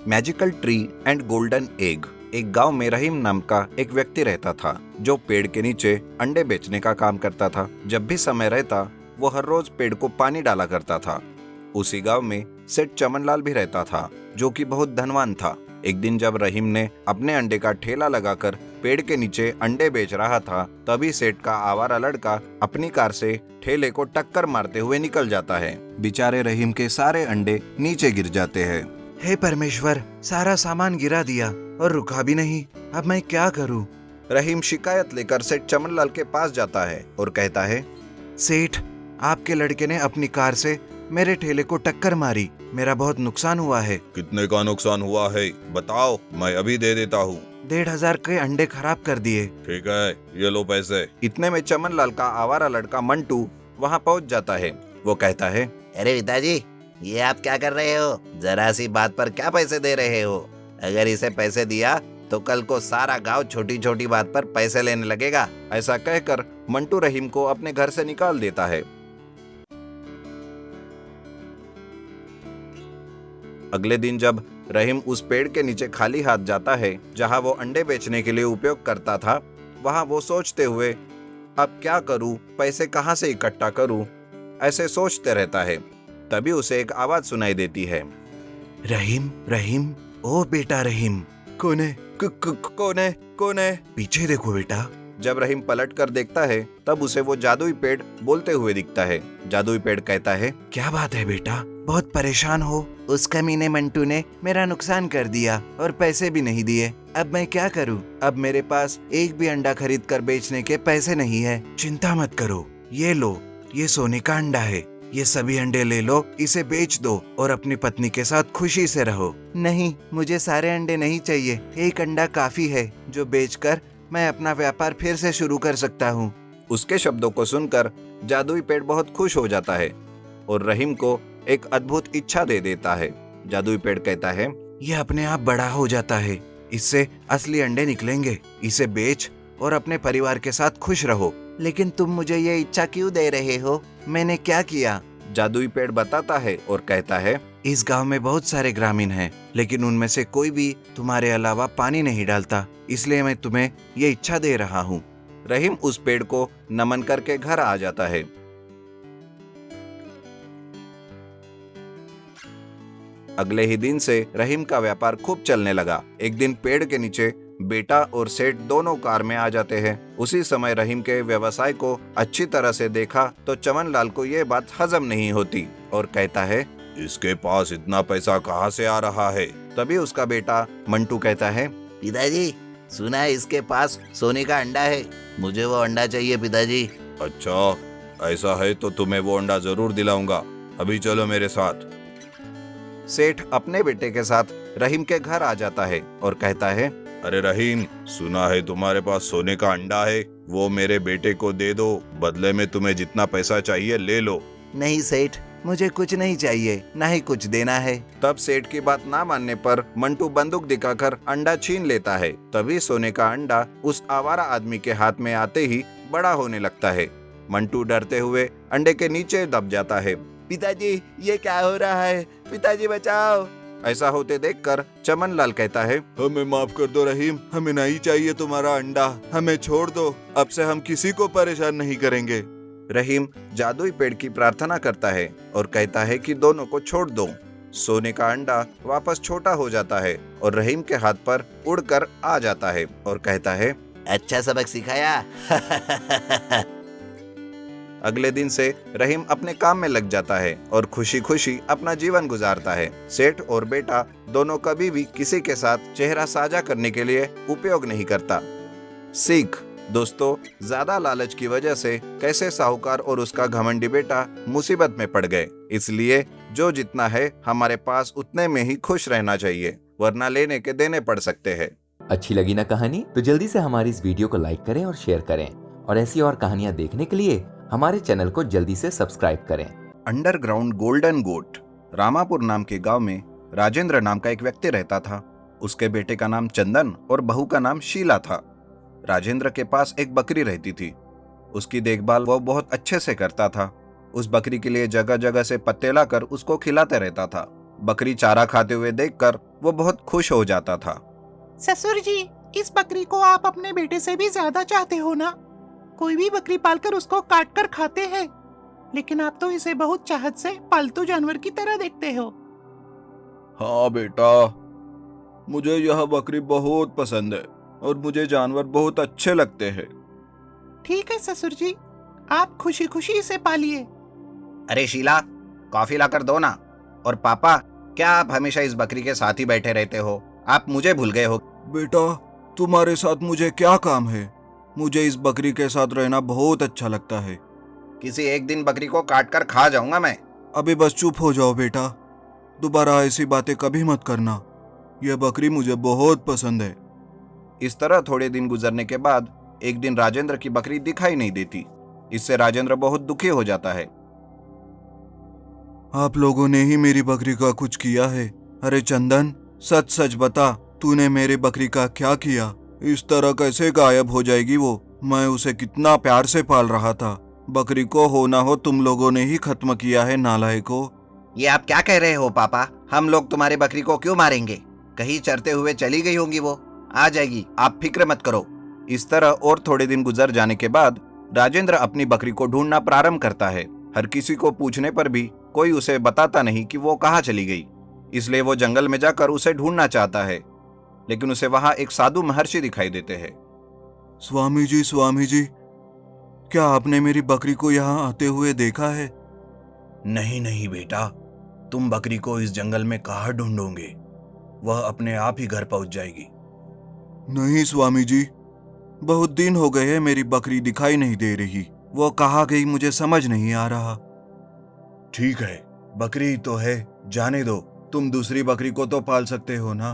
Magical tree and golden egg. एक गांव में रहीम नाम का एक व्यक्ति रहता था जो पेड़ के नीचे अंडे बेचने का काम करता था। जब भी समय रहता वो हर रोज पेड़ को पानी डाला करता था। उसी गांव में सेठ चमनलाल भी रहता था जो कि बहुत धनवान था। एक दिन जब रहीम ने अपने अंडे का ठेला लगाकर पेड़ के नीचे अंडे बेच रहा था, तभी सेठ का आवारा लड़का अपनी कार से ठेले को टक्कर मारते हुए निकल जाता है। बेचारे रहीम के सारे अंडे नीचे गिर जाते हैं। हे परमेश्वर, सारा सामान गिरा दिया और रुका भी नहीं, अब मैं क्या करूं? रहीम शिकायत लेकर सेठ चमनलाल के पास जाता है और कहता है, सेठ, आपके लड़के ने अपनी कार से मेरे ठेले को टक्कर मारी, मेरा बहुत नुकसान हुआ है। कितने का नुकसान हुआ है बताओ, मैं अभी दे देता हूँ। 1,500 के अंडे खराब कर दिए। ठीक है, ये लो पैसे। इतने में चमनलाल का आवारा लड़का मंटू वहाँ पहुँच जाता है। वो कहता है, अरे पिताजी, ये आप क्या कर रहे हो? जरा सी बात पर क्या पैसे दे रहे हो? अगर इसे पैसे दिया तो कल को सारा गांव छोटी छोटी बात पर पैसे लेने लगेगा। ऐसा कहकर मंटू रहीम को अपने घर से निकाल देता है। अगले दिन जब रहीम उस पेड़ के नीचे खाली हाथ जाता है जहां वो अंडे बेचने के लिए उपयोग करता था, वहां वो सोचते हुए अब क्या करूं, पैसे कहां से इकट्ठा करूं, ऐसे सोचते रहता है। तभी उसे एक आवाज सुनाई देती है, रहीम, रहीम, ओ बेटा रहीम। कौन है? कौन है? पीछे देखो बेटा। जब रहीम पलट कर देखता है तब उसे वो जादुई पेड़ बोलते हुए दिखता है। जादुई पेड़ कहता है, क्या बात है बेटा, बहुत परेशान हो? उस कमीने मंटू ने मेरा नुकसान कर दिया और पैसे भी नहीं दिए। अब मैं क्या करूं? अब मेरे पास एक भी अंडा खरीद कर बेचने के पैसे नहीं है। चिंता मत करो, ये लो, ये सोने का अंडा है, ये सभी अंडे ले लो, इसे बेच दो और अपनी पत्नी के साथ खुशी से रहो। नहीं, मुझे सारे अंडे नहीं चाहिए, एक अंडा काफी है जो बेचकर मैं अपना व्यापार फिर से शुरू कर सकता हूँ। उसके शब्दों को सुनकर जादुई पेड़ बहुत खुश हो जाता है और रहीम को एक अद्भुत इच्छा दे देता है। जादुई पेड़ कहता है, यह अपने आप बड़ा हो जाता है, इससे असली अंडे निकलेंगे, इसे बेच और अपने परिवार के साथ खुश रहो। लेकिन तुम मुझे ये इच्छा क्यों दे रहे हो? मैंने क्या किया? जादुई पेड़ बताता है और कहता है, इस गांव में बहुत सारे ग्रामीण हैं, लेकिन उनमें से कोई भी तुम्हारे अलावा पानी नहीं डालता, इसलिए मैं तुम्हें ये इच्छा दे रहा हूँ। रहीम उस पेड़ को नमन करके घर आ जाता है। अगले ही दिन से रहीम का व्यापार खूब चलने लगा। एक दिन पेड़ के नीचे बेटा और सेठ दोनों कार में आ जाते हैं। उसी समय रहीम के व्यवसाय को अच्छी तरह से देखा तो चमनलाल को ये बात हजम नहीं होती और कहता है, इसके पास इतना पैसा कहाँ से आ रहा है? तभी उसका बेटा मंटू कहता है, पिताजी, सुना है इसके पास सोने का अंडा है, मुझे वो अंडा चाहिए पिताजी। अच्छा, ऐसा है तो तुम्हें वो अंडा जरूर दिलाऊंगा, अभी चलो मेरे साथ। सेठ अपने बेटे के साथ रहीम के घर आ जाता है और कहता है, अरे रहीम, सुना है तुम्हारे पास सोने का अंडा है, वो मेरे बेटे को दे दो, बदले में तुम्हें जितना पैसा चाहिए ले लो। नहीं सेठ, मुझे कुछ नहीं चाहिए, ना ही कुछ देना है। तब सेठ की बात ना मानने पर मंटू बंदूक दिखाकर अंडा छीन लेता है। तभी सोने का अंडा उस आवारा आदमी के हाथ में आते ही बड़ा होने लगता है। मंटू डरते हुए अंडे के नीचे दब जाता है। पिताजी, ये क्या हो रहा है? पिताजी बचाओ। ऐसा होते देखकर चमनलाल कहता है, हमें माफ कर दो रहीम, हमें नहीं चाहिए तुम्हारा अंडा, हमें छोड़ दो, अब से हम किसी को परेशान नहीं करेंगे। रहीम जादुई पेड़ की प्रार्थना करता है और कहता है कि दोनों को छोड़ दो। सोने का अंडा वापस छोटा हो जाता है और रहीम के हाथ पर उड़कर आ जाता है और कहता है, अच्छा सबक सिखाया। अगले दिन से रहीम अपने काम में लग जाता है और खुशी खुशी अपना जीवन गुजारता है। सेठ और बेटा दोनों कभी भी किसी के साथ चेहरा साझा करने के लिए उपयोग नहीं करता। सीख दोस्तों, ज्यादा लालच की वजह से कैसे साहूकार और उसका घमंडी बेटा मुसीबत में पड़ गए। इसलिए जो जितना है हमारे पास उतने में ही खुश रहना चाहिए, वरना लेने के देने पड़ सकते हैं। अच्छी लगी ना कहानी? तो जल्दी से हमारी इस वीडियो को लाइक करें और शेयर करें, और ऐसी और कहानियां देखने के लिए हमारे चैनल को जल्दी से सब्सक्राइब करें। अंडरग्राउंड गोल्डन गोट। रामापुर नाम के गांव में राजेंद्र नाम का एक व्यक्ति रहता था। उसके बेटे का नाम चंदन और बहू का नाम शीला था। राजेंद्र के पास एक बकरी रहती थी। उसकी देखभाल वो बहुत अच्छे से करता था। उस बकरी के लिए जगह जगह से पत्ते लाकर उसको खिलाते रहता था। बकरी चारा खाते हुए देखकर वो बहुत खुश हो जाता था। ससुर जी, इस बकरी को आप अपने बेटे से भी ज्यादा चाहते हो ना? कोई भी बकरी पालकर उसको काट कर खाते हैं, लेकिन आप तो इसे बहुत चाहत से पालतू जानवर की तरह देखते हो। हाँ बेटा, मुझे यह बकरी बहुत पसंद है और मुझे जानवर बहुत अच्छे लगते हैं। ठीक है ससुर जी, आप खुशी खुशी इसे पालिए। अरे शीला, कॉफी लाकर दो ना। और पापा, क्या आप हमेशा इस बकरी के साथ ही बैठे रहते हो? आप मुझे भूल गए हो? बेटा, तुम्हारे साथ मुझे क्या काम है? मुझे इस बकरी के साथ रहना बहुत अच्छा लगता है। किसी एक दिन बकरी को काट कर खा जाऊंगा मैं। अभी बस चुप हो जाओ बेटा, दोबारा ऐसी बातें कभी मत करना। यह बकरी मुझे बहुत पसंद है। इस तरह थोड़े दिन गुजरने के बाद एक दिन राजेंद्र की बकरी दिखाई नहीं देती। इससे राजेंद्र बहुत दुखी हो जाता है। आप लोगों ने ही मेरी बकरी का कुछ किया है। अरे चंदन, सच सच बता, तूने मेरी बकरी का क्या किया? इस तरह कैसे गायब हो जाएगी वो? मैं उसे कितना प्यार से पाल रहा था। बकरी को हो ना हो तुम लोगों ने ही खत्म किया है, नालायकों। ये आप क्या कह रहे हो पापा? हम लोग तुम्हारी बकरी को क्यों मारेंगे? कहीं चरते हुए चली गई होंगी, वो आ जाएगी, आप फिक्र मत करो। इस तरह और थोड़े दिन गुजर जाने के बाद राजेंद्र अपनी बकरी को ढूंढना प्रारंभ करता है। हर किसी को पूछने पर भी कोई उसे बताता नहीं कि वो कहाँ चली गई। इसलिए वो जंगल में जाकर उसे ढूंढना चाहता है, लेकिन उसे वहां एक साधु महर्षि दिखाई देते हैं। स्वामी जी, क्या आपने मेरी बकरी को यहाँ आते हुए देखा है? नहीं नहीं बेटा, तुम बकरी को इस जंगल में कहाँ ढूंढोगे? वह अपने आप ही घर पहुंच जाएगी। नहीं स्वामी जी, बहुत दिन हो गए हैं मेरी बकरी दिखाई नहीं दे रही। वो कहाँ गई मुझे समझ नहीं आ रहा। ठीक है, बकरी तो है, जाने दो। तुम दूसरी बकरी को तो पाल सकते हो ना।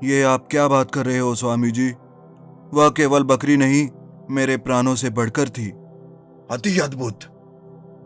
ये आप क्या बात कर रहे हो स्वामी जी? वह केवल बकरी नहीं, मेरे प्राणों से बढ़कर थी। अति अद्भुत।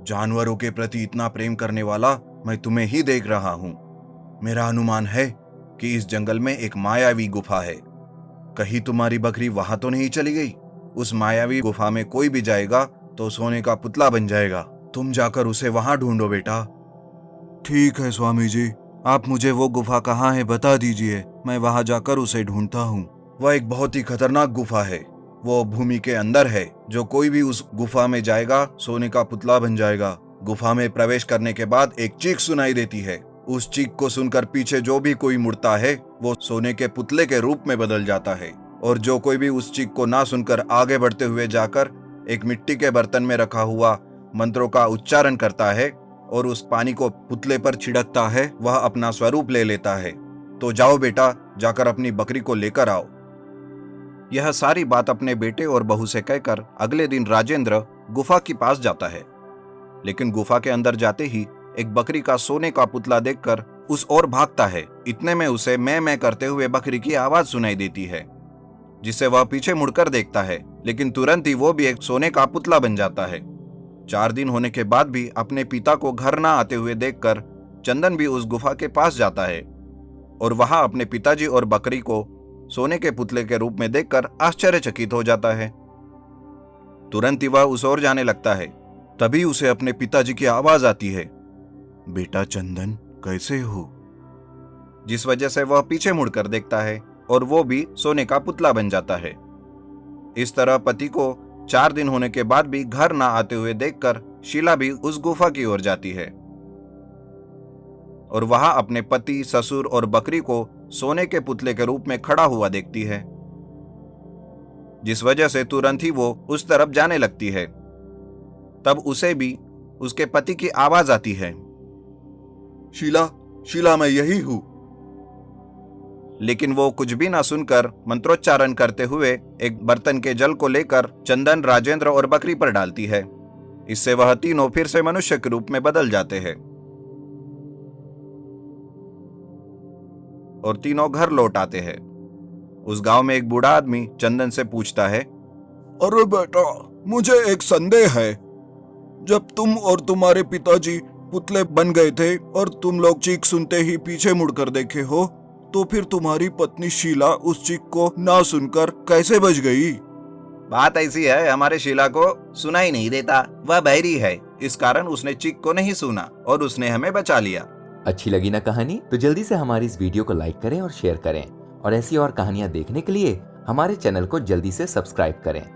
जानवरों के प्रति इतना प्रेम करने वाला मैं तुम्हें ही देख रहा हूं। मेरा अनुमान है कि इस जंगल में एक मायावी गुफा है। कहीं तुम्हारी बकरी वहां तो नहीं चली गई? उस मायावी गुफा में कोई भी जाएगा तो सोने का पुतला बन जाएगा। तुम जाकर उसे वहां ढूंढो बेटा। ठीक है स्वामी जी, आप मुझे वो गुफा कहाँ है बता दीजिए, मैं वहां जाकर उसे ढूंढता हूँ। वह एक बहुत ही खतरनाक गुफा है। वो भूमि के अंदर है। जो कोई भी उस गुफा में जाएगा सोने का पुतला बन जाएगा। गुफा में प्रवेश करने के बाद एक चीख सुनाई देती है। उस चीख को सुनकर पीछे जो भी कोई मुड़ता है वो सोने के पुतले के रूप में बदल जाता है। और जो कोई भी उस चीख को ना सुनकर आगे बढ़ते हुए जाकर एक मिट्टी के बर्तन में रखा हुआ मंत्रों का उच्चारण करता है और उस पानी को पुतले पर छिड़कता है, वह अपना स्वरूप ले लेता है। तो जाओ बेटा, जाकर अपनी बकरी को लेकर आओ। यह सारी बात अपने बेटे और बहू से कहकर अगले दिन राजेंद्र गुफा के पास जाता है। लेकिन गुफा के अंदर जाते ही एक बकरी का सोने का पुतला देखकर उस ओर भागता है। इतने में उसे मैं करते हुए बकरी की आवाज सुनाई देती है, जिसे वह पीछे मुड़कर देखता है, लेकिन तुरंत ही वो भी एक सोने का पुतला बन जाता है। 4 दिन होने के बाद भी अपने पिता को घर ना आते हुए देखकर चंदन भी उस गुफा के पास जाता है और वहां अपने पिताजी और बकरी को सोने के पुतले के रूप में देखकर आश्चर्यचकित हो जाता है। तुरंत ही वह उस ओर जाने लगता है। तभी उसे अपने पिताजी की आवाज आती है, बेटा चंदन, कैसे हो? जिस वजह से वह पीछे मुड़कर देखता है और वो भी सोने का पुतला बन जाता है। इस तरह पति को 4 दिन होने के बाद भी घर ना आते हुए देखकर शीला भी उस गुफा की ओर जाती है और वहां अपने पति, ससुर और बकरी को सोने के पुतले के रूप में खड़ा हुआ देखती है, जिस वजह से तुरंत ही वो उस तरफ जाने लगती है। तब उसे भी उसके पति की आवाज आती है, शीला, मैं यही हूं। लेकिन वो कुछ भी ना सुनकर मंत्रोच्चारण करते हुए एक बर्तन के जल को लेकर चंदन, राजेंद्र और बकरी पर डालती है। इससे वह तीनों फिर से मनुष्य के रूप में बदल जाते हैं और तीनों घर लौट आते हैं। उस गांव में एक बूढ़ा आदमी चंदन से पूछता है, अरे बेटा, मुझे एक संदेह है। जब तुम और तुम्हारे पिताजी पुतले बन गए थे और तुम लोग चीख सुनते ही पीछे मुड़कर देखे हो, तो फिर तुम्हारी पत्नी शीला उस चीख को ना सुनकर कैसे बच गई? बात ऐसी है, हमारे शीला को सुना ही नहीं देता। वह बहरी है, इस कारण उसने चीख को नहीं सुना और उसने हमें बचा लिया। अच्छी लगी ना कहानी? तो जल्दी से हमारी इस वीडियो को लाइक करें और शेयर करें और ऐसी और कहानियाँ देखने के लिए हमारे चैनल को जल्दी से सब्सक्राइब करें।